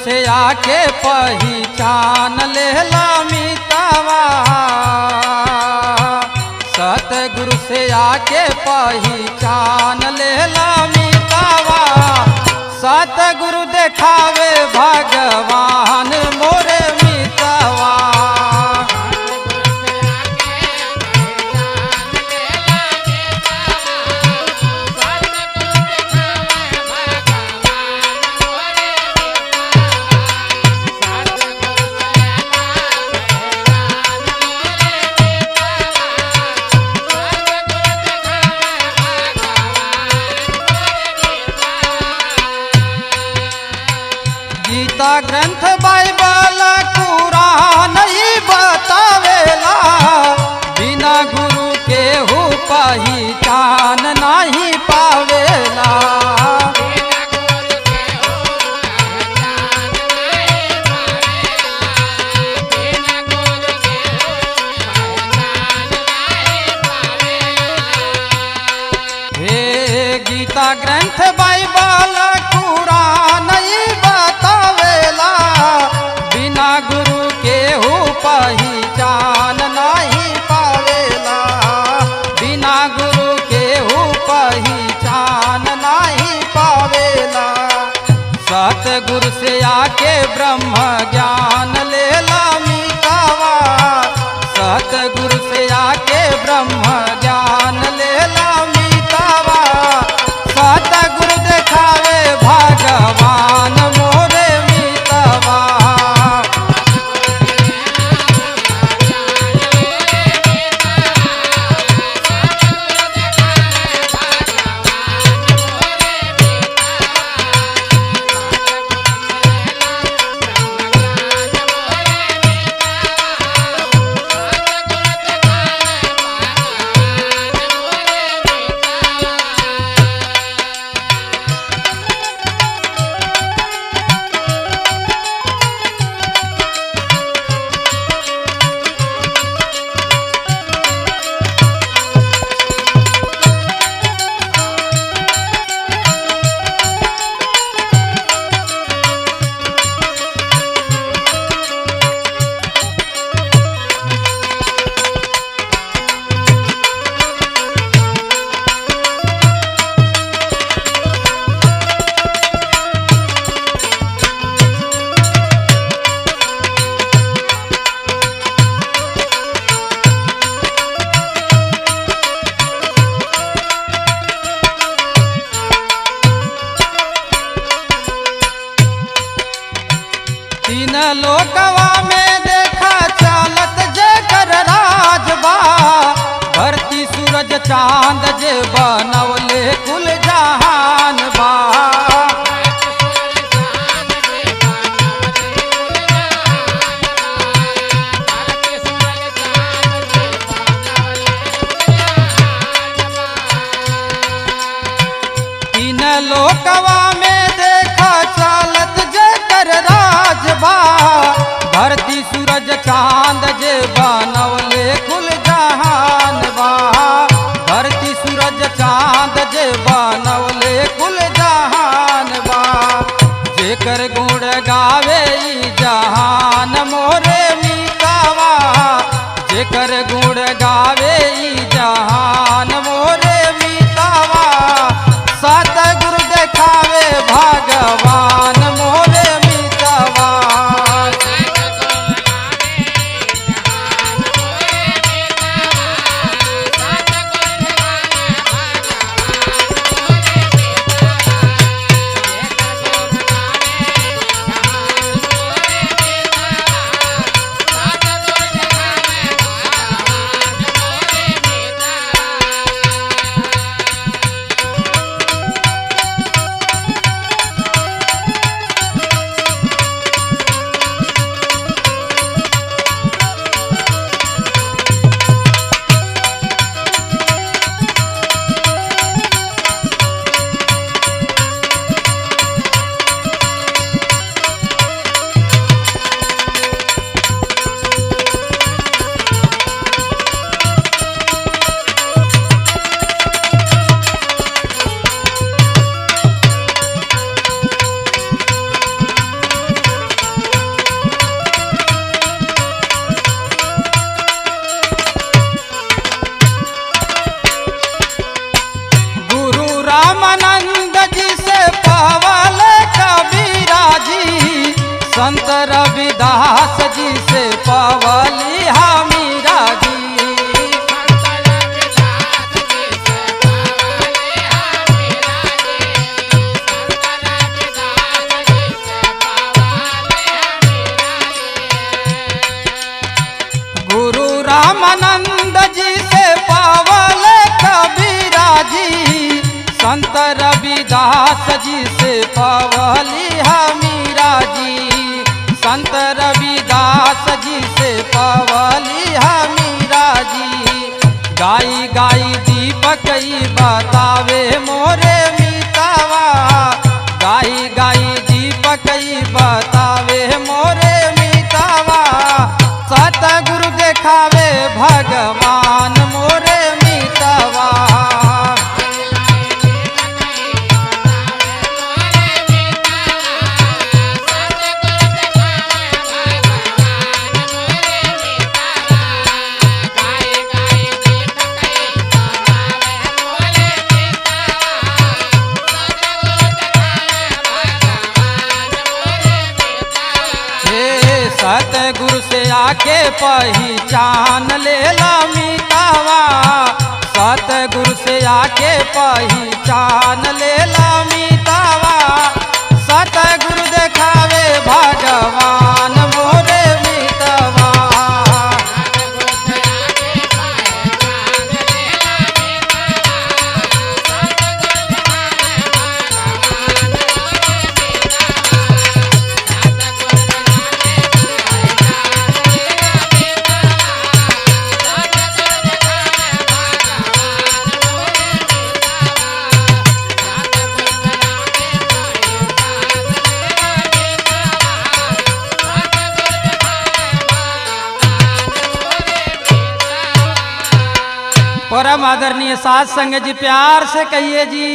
से आके पहचान लेला मितावा, सतगुरु से आके पहचान लेला मितावा। सतगुरु देखावे भगवान मोरे मितावा। गीता ग्रंथ बाइबल कुरान ही बतावेला, बिना गुरु के हो पहचान नहीं पावेला। हे गीता ग्रंथ बाइबल कुरान ही बतावेला, बिना गुरु के हो पहचान नहीं पावेला। बिना गुरु के हो पहचान नहीं पावेला। सतगुरु से आके ब्रह्म ज्ञान लेला मितावा, सतगुरु से आके ब्रह्म ज्ञान लेला मितावा। सतगुरु देखावे भगवान मोरे मितावा। तीन लोकवा में देखा चालत जेकर राजबा, धरती सूरज चांद जे बनवले कुल जहान बा। तीन लोकवा में देखा चालत जेकर राजबा, धरती सूरज चांद जे बनवले कुल जहान बा। धरती सूरज चांद जे बनवले कुल जहान बा। जेकर गुण गावे ई जहान मोरे मितावा, जेकर गुण गावे ई जहान मोरे मितावा। सतगुरु देखावे भगवान मोरे मितावा। संत रविदास जी से पवली मीरा जी, संत रविदास जी से पवली मीरा जी। गाई गाई दीपक बतावे मोरे मीतावा, गाई गाई दीपक बतावे मोरे मीतावा। सतगुरु देखावे भगवान मोरे मीतावा। सतगुरु से आके पहचान लेला मीतावा, सतगुरु से आके पहचान लेला मीतावा। सतगुरु देखावे भगवान मोरे मीतावा। परम आदरणीय साथ संग जी, प्यार से कहिए जी।